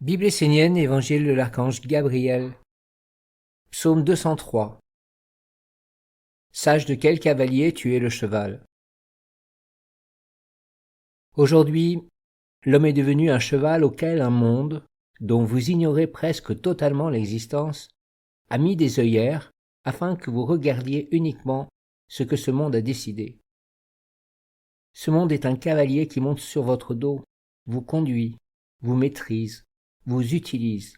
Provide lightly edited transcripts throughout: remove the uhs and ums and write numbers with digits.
Bible essénienne, Évangile de l'archange Gabriel, Psaume 203. Sache de quel cavalier tu es le cheval. Aujourd'hui, l'homme est devenu un cheval auquel un monde, dont vous ignorez presque totalement l'existence, a mis des œillères afin que vous regardiez uniquement ce que ce monde a décidé. Ce monde est un cavalier qui monte sur votre dos, vous conduit, vous maîtrise, vous utilise.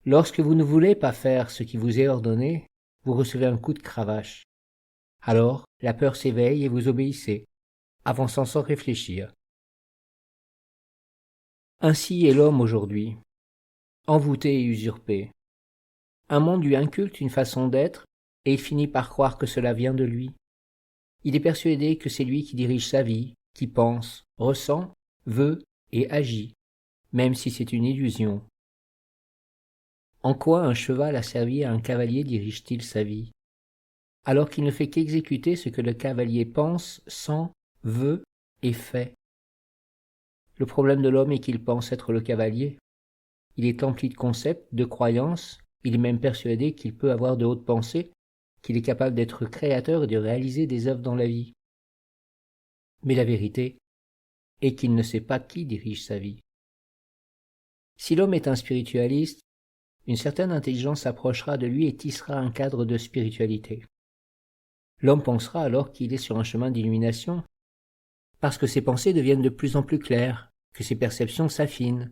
Lorsque vous ne voulez pas faire ce qui vous est ordonné, vous recevez un coup de cravache. Alors, la peur s'éveille et vous obéissez, avançant sans réfléchir. Ainsi est l'homme aujourd'hui, envoûté et usurpé. Un monde lui inculte une façon d'être, et il finit par croire que cela vient de lui. Il est persuadé que c'est lui qui dirige sa vie, qui pense, ressent, veut et agit, même si c'est une illusion. En quoi un cheval asservi à un cavalier dirige-t-il sa vie, alors qu'il ne fait qu'exécuter ce que le cavalier pense, sent, veut et fait? Le problème de l'homme est qu'il pense être le cavalier. Il est empli de concepts, de croyances, il est même persuadé qu'il peut avoir de hautes pensées, qu'il est capable d'être créateur et de réaliser des œuvres dans la vie. Mais la vérité est qu'il ne sait pas qui dirige sa vie. Si l'homme est un spiritualiste, une certaine intelligence s'approchera de lui et tissera un cadre de spiritualité. L'homme pensera alors qu'il est sur un chemin d'illumination, parce que ses pensées deviennent de plus en plus claires, que ses perceptions s'affinent.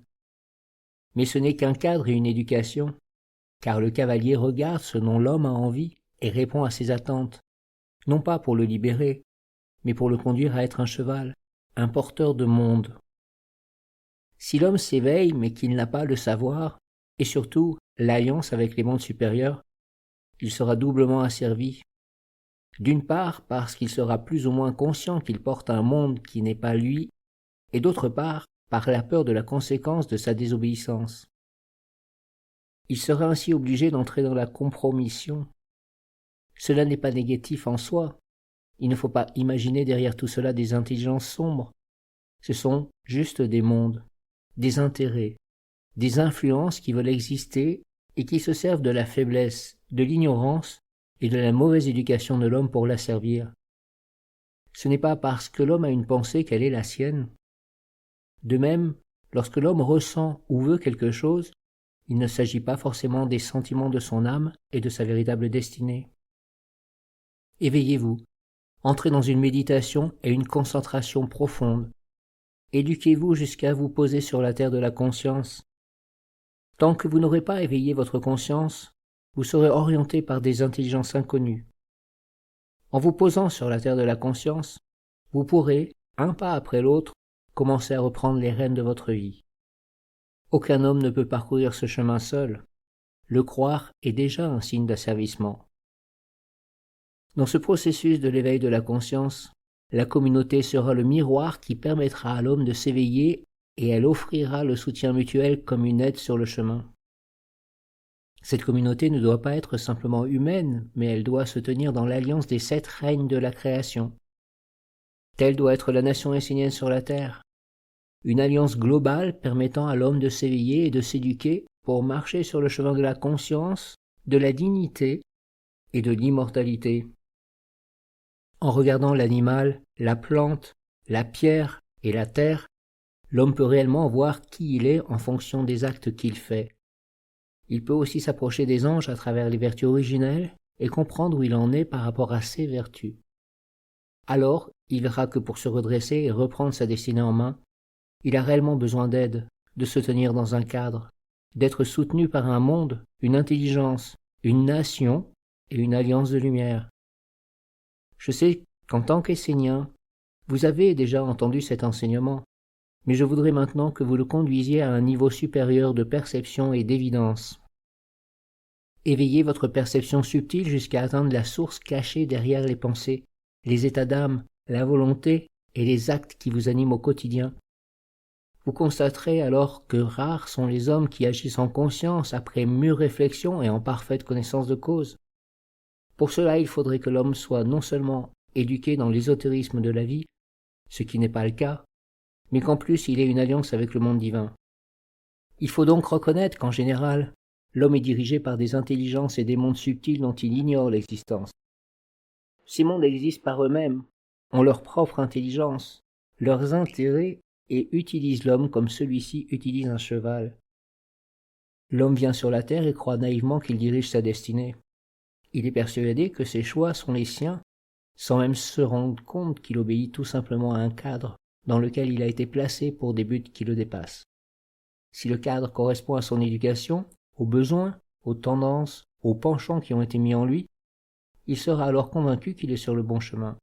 Mais ce n'est qu'un cadre et une éducation, car le cavalier regarde ce dont l'homme a envie et répond à ses attentes, non pas pour le libérer, mais pour le conduire à être un cheval, un porteur de monde. Si l'homme s'éveille mais qu'il n'a pas le savoir, et surtout l'alliance avec les mondes supérieurs, il sera doublement asservi. D'une part parce qu'il sera plus ou moins conscient qu'il porte un monde qui n'est pas lui, et d'autre part par la peur de la conséquence de sa désobéissance. Il sera ainsi obligé d'entrer dans la compromission. Cela n'est pas négatif en soi. Il ne faut pas imaginer derrière tout cela des intelligences sombres. Ce sont juste des mondes, des intérêts, des influences qui veulent exister et qui se servent de la faiblesse, de l'ignorance et de la mauvaise éducation de l'homme pour la servir. Ce n'est pas parce que l'homme a une pensée qu'elle est la sienne. De même, lorsque l'homme ressent ou veut quelque chose, il ne s'agit pas forcément des sentiments de son âme et de sa véritable destinée. Éveillez-vous, entrez dans une méditation et une concentration profonde. Éduquez-vous jusqu'à vous poser sur la terre de la conscience. Tant que vous n'aurez pas éveillé votre conscience, vous serez orienté par des intelligences inconnues. En vous posant sur la terre de la conscience, vous pourrez, un pas après l'autre, commencer à reprendre les rênes de votre vie. Aucun homme ne peut parcourir ce chemin seul. Le croire est déjà un signe d'asservissement. Dans ce processus de l'éveil de la conscience, la communauté sera le miroir qui permettra à l'homme de s'éveiller et elle offrira le soutien mutuel comme une aide sur le chemin. Cette communauté ne doit pas être simplement humaine, mais elle doit se tenir dans l'alliance des 7 règnes de la création. Telle doit être la nation essénienne sur la terre. Une alliance globale permettant à l'homme de s'éveiller et de s'éduquer pour marcher sur le chemin de la conscience, de la dignité et de l'immortalité. En regardant l'animal, la plante, la pierre et la terre, l'homme peut réellement voir qui il est en fonction des actes qu'il fait. Il peut aussi s'approcher des anges à travers les vertus originelles et comprendre où il en est par rapport à ses vertus. Alors, il verra que pour se redresser et reprendre sa destinée en main, il a réellement besoin d'aide, de se tenir dans un cadre, d'être soutenu par un monde, une intelligence, une nation et une alliance de lumière. Je sais qu'en tant qu'Essénien, vous avez déjà entendu cet enseignement, mais je voudrais maintenant que vous le conduisiez à un niveau supérieur de perception et d'évidence. Éveillez votre perception subtile jusqu'à atteindre la source cachée derrière les pensées, les états d'âme, la volonté et les actes qui vous animent au quotidien. Vous constaterez alors que rares sont les hommes qui agissent en conscience après mûre réflexion et en parfaite connaissance de cause. Pour cela, il faudrait que l'homme soit non seulement éduqué dans l'ésotérisme de la vie, ce qui n'est pas le cas, mais qu'en plus il ait une alliance avec le monde divin. Il faut donc reconnaître qu'en général, l'homme est dirigé par des intelligences et des mondes subtils dont il ignore l'existence. Ces mondes existent par eux-mêmes, ont leur propre intelligence, leurs intérêts et utilisent l'homme comme celui-ci utilise un cheval. L'homme vient sur la terre et croit naïvement qu'il dirige sa destinée. Il est persuadé que ses choix sont les siens, sans même se rendre compte qu'il obéit tout simplement à un cadre dans lequel il a été placé pour des buts qui le dépassent. Si le cadre correspond à son éducation, aux besoins, aux tendances, aux penchants qui ont été mis en lui, il sera alors convaincu qu'il est sur le bon chemin.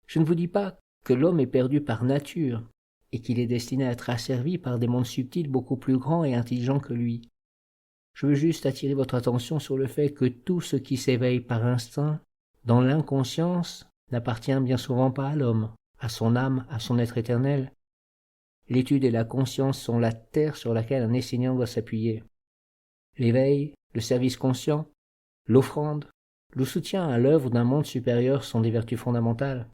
Je ne vous dis pas que l'homme est perdu par nature et qu'il est destiné à être asservi par des mondes subtils beaucoup plus grands et intelligents que lui. Je veux juste attirer votre attention sur le fait que tout ce qui s'éveille par instinct, dans l'inconscience, n'appartient bien souvent pas à l'homme, à son âme, à son être éternel. L'étude et la conscience sont la terre sur laquelle un enseignant doit s'appuyer. L'éveil, le service conscient, l'offrande, le soutien à l'œuvre d'un monde supérieur sont des vertus fondamentales.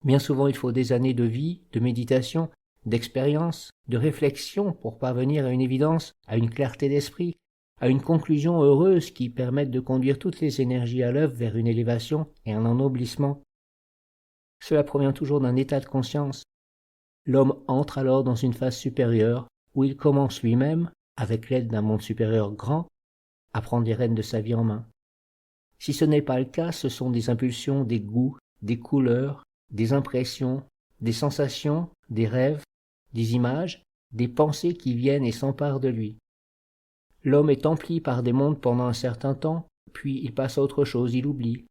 Bien souvent, il faut des années de vie, de méditation, d'expérience, de réflexion pour parvenir à une évidence, à une clarté d'esprit, à une conclusion heureuse qui permette de conduire toutes les énergies à l'œuvre vers une élévation et un ennoblissement. Cela provient toujours d'un état de conscience. L'homme entre alors dans une phase supérieure où il commence lui-même, avec l'aide d'un monde supérieur grand, à prendre les rênes de sa vie en main. Si ce n'est pas le cas, ce sont des impulsions, des goûts, des couleurs, des impressions, des sensations, des rêves, des images, des pensées qui viennent et s'emparent de lui. L'homme est empli par des mondes pendant un certain temps, puis il passe à autre chose, il oublie.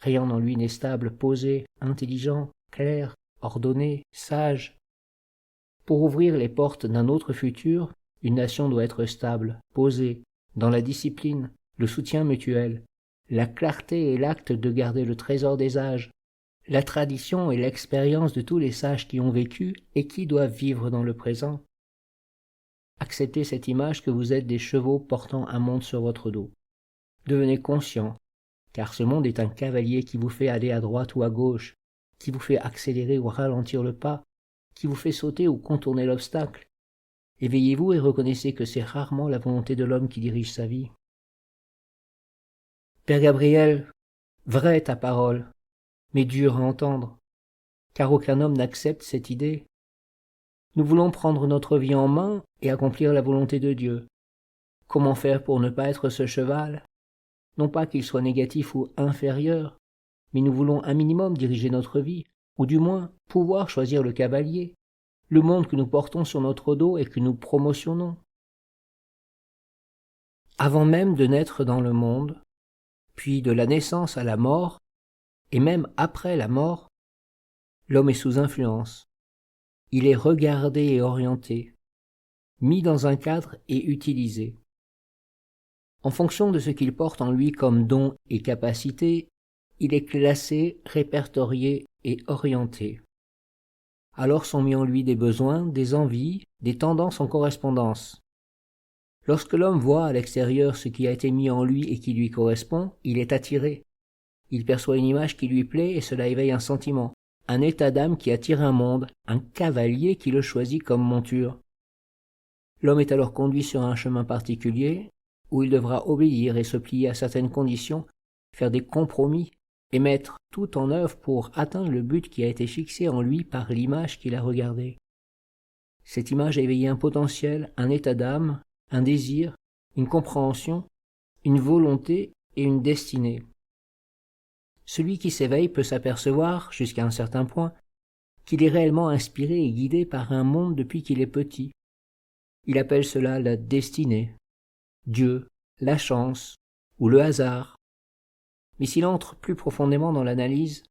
Rien en lui n'est stable, posé, intelligent, clair, ordonné, sage. Pour ouvrir les portes d'un autre futur, une nation doit être stable, posée, dans la discipline, le soutien mutuel, la clarté et l'acte de garder le trésor des âges, la tradition et l'expérience de tous les sages qui ont vécu et qui doivent vivre dans le présent. Acceptez cette image que vous êtes des chevaux portant un monde sur votre dos. Devenez conscient, car ce monde est un cavalier qui vous fait aller à droite ou à gauche, qui vous fait accélérer ou ralentir le pas, qui vous fait sauter ou contourner l'obstacle. Éveillez-vous et reconnaissez que c'est rarement la volonté de l'homme qui dirige sa vie. Père Gabriel, vraie est ta parole, mais dure à entendre, car aucun homme n'accepte cette idée. Nous voulons prendre notre vie en main et accomplir la volonté de Dieu. Comment faire pour ne pas être ce cheval? Non pas qu'il soit négatif ou inférieur, mais nous voulons un minimum diriger notre vie, ou du moins pouvoir choisir le cavalier, le monde que nous portons sur notre dos et que nous promotionnons. Avant même de naître dans le monde, puis de la naissance à la mort, et même après la mort, l'homme est sous influence. Il est regardé et orienté, mis dans un cadre et utilisé. En fonction de ce qu'il porte en lui comme don et capacité, il est classé, répertorié et orienté. Alors sont mis en lui des besoins, des envies, des tendances en correspondance. Lorsque l'homme voit à l'extérieur ce qui a été mis en lui et qui lui correspond, il est attiré. Il perçoit une image qui lui plaît et cela éveille un sentiment, un état d'âme qui attire un monde, un cavalier qui le choisit comme monture. L'homme est alors conduit sur un chemin particulier où il devra obéir et se plier à certaines conditions, faire des compromis et mettre tout en œuvre pour atteindre le but qui a été fixé en lui par l'image qu'il a regardée. Cette image a éveillé un potentiel, un état d'âme, un désir, une compréhension, une volonté et une destinée. Celui qui s'éveille peut s'apercevoir, jusqu'à un certain point, qu'il est réellement inspiré et guidé par un monde depuis qu'il est petit. Il appelle cela la destinée, Dieu, la chance ou le hasard. Mais s'il entre plus profondément dans l'analyse,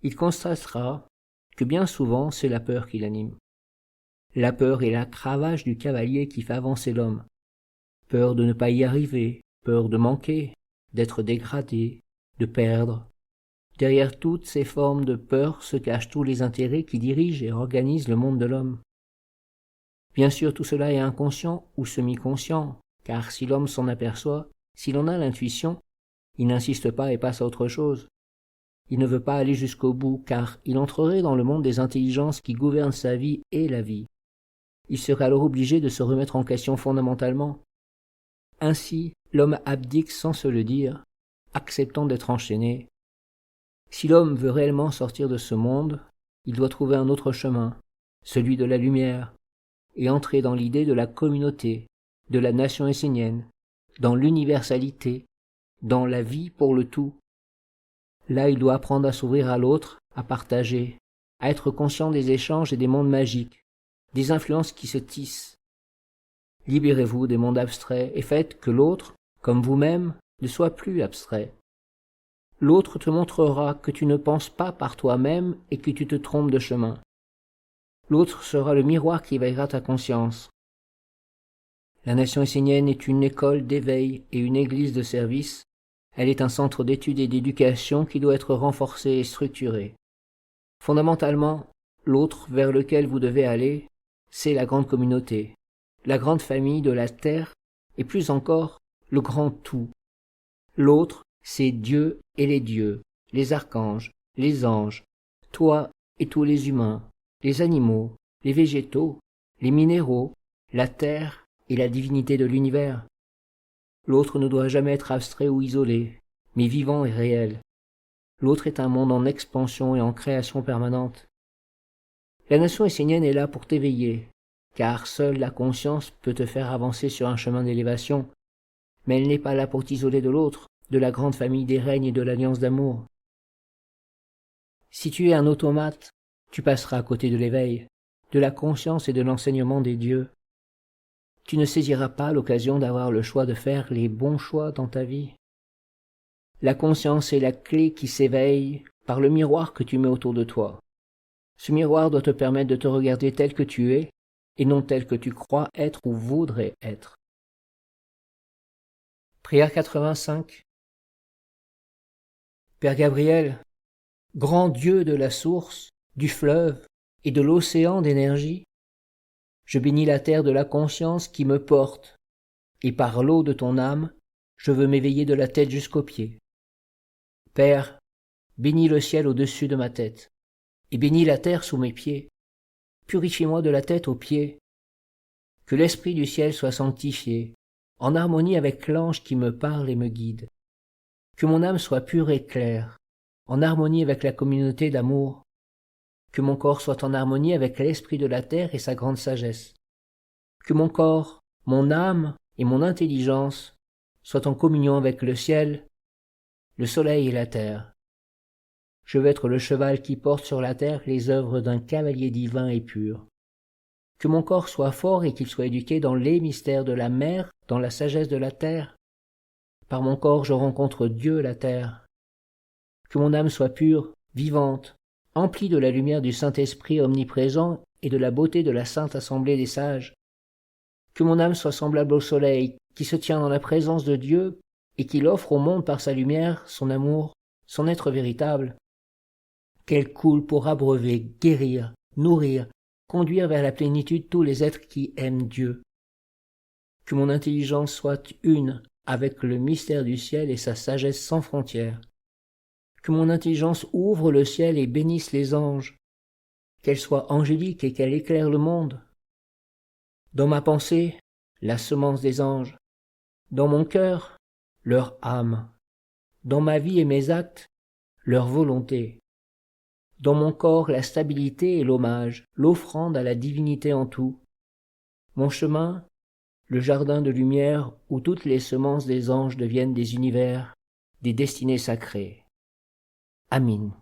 il constatera que bien souvent c'est la peur qui l'anime. La peur est la cravache du cavalier qui fait avancer l'homme. Peur de ne pas y arriver, peur de manquer, d'être dégradé, de perdre. Derrière toutes ces formes de peur se cachent tous les intérêts qui dirigent et organisent le monde de l'homme. Bien sûr, tout cela est inconscient ou semi-conscient, car si l'homme s'en aperçoit, s'il en a l'intuition, il n'insiste pas et passe à autre chose. Il ne veut pas aller jusqu'au bout, car il entrerait dans le monde des intelligences qui gouvernent sa vie et la vie. il serait alors obligé de se remettre en question fondamentalement. Ainsi, l'homme abdique sans se le dire, acceptant d'être enchaîné. Si l'homme veut réellement sortir de ce monde, il doit trouver un autre chemin, celui de la lumière, et entrer dans l'idée de la communauté, de la nation essénienne, dans l'universalité, dans la vie pour le tout. Là, il doit apprendre à s'ouvrir à l'autre, à partager, à être conscient des échanges et des mondes magiques, des influences qui se tissent. Libérez-vous des mondes abstraits et faites que l'autre, comme vous-même, ne soit plus abstrait. L'autre te montrera que tu ne penses pas par toi-même et que tu te trompes de chemin. L'autre sera le miroir qui éveillera ta conscience. La nation essénienne est une école d'éveil et une église de service. Elle est un centre d'études et d'éducation qui doit être renforcé et structuré. Fondamentalement, l'autre vers lequel vous devez aller, c'est la grande communauté, la grande famille de la terre et plus encore, le grand tout. L'autre, c'est Dieu et les dieux, les archanges, les anges, toi et tous les humains, les animaux, les végétaux, les minéraux, la terre et la divinité de l'univers. L'autre ne doit jamais être abstrait ou isolé, mais vivant et réel. L'autre est un monde en expansion et en création permanente. La nation essénienne est là pour t'éveiller, car seule la conscience peut te faire avancer sur un chemin d'élévation, mais elle n'est pas là pour t'isoler de l'autre, de la grande famille des règnes et de l'alliance d'amour. Si tu es un automate, tu passeras à côté de l'éveil, de la conscience et de l'enseignement des dieux. Tu ne saisiras pas l'occasion d'avoir le choix de faire les bons choix dans ta vie. La conscience est la clé qui s'éveille par le miroir que tu mets autour de toi. Ce miroir doit te permettre de te regarder tel que tu es et non tel que tu crois être ou voudrais être. Prière 85. Père Gabriel, grand Dieu de la source, du fleuve et de l'océan d'énergie, je bénis la terre de la conscience qui me porte, et par l'eau de ton âme, je veux m'éveiller de la tête jusqu'aux pieds. Père, bénis le ciel au-dessus de ma tête, et bénis la terre sous mes pieds. Purifie-moi de la tête aux pieds. Que l'esprit du ciel soit sanctifié, en harmonie avec l'ange qui me parle et me guide. Que mon âme soit pure et claire, en harmonie avec la communauté d'amour. Que mon corps soit en harmonie avec l'esprit de la terre et sa grande sagesse. Que mon corps, mon âme et mon intelligence soient en communion avec le ciel, le soleil et la terre. Je veux être le cheval qui porte sur la terre les œuvres d'un cavalier divin et pur. Que mon corps soit fort et qu'il soit éduqué dans les mystères de la mer, dans la sagesse de la terre. Par mon corps je rencontre Dieu la terre. Que mon âme soit pure, vivante, emplie de la lumière du Saint-Esprit omniprésent et de la beauté de la Sainte Assemblée des sages. Que mon âme soit semblable au soleil, qui se tient dans la présence de Dieu et qu'il offre au monde par sa lumière, son amour, son être véritable. Qu'elle coule pour abreuver, guérir, nourrir, conduire vers la plénitude tous les êtres qui aiment Dieu. Que mon intelligence soit une avec le mystère du ciel et sa sagesse sans frontières. Que mon intelligence ouvre le ciel et bénisse les anges. Qu'elle soit angélique et qu'elle éclaire le monde. Dans ma pensée, la semence des anges. Dans mon cœur, leur âme. Dans ma vie et mes actes, leur volonté. Dans mon corps, la stabilité et l'hommage, l'offrande à la divinité en tout. Mon chemin, le jardin de lumière où toutes les semences des anges deviennent des univers, des destinées sacrées. Amin.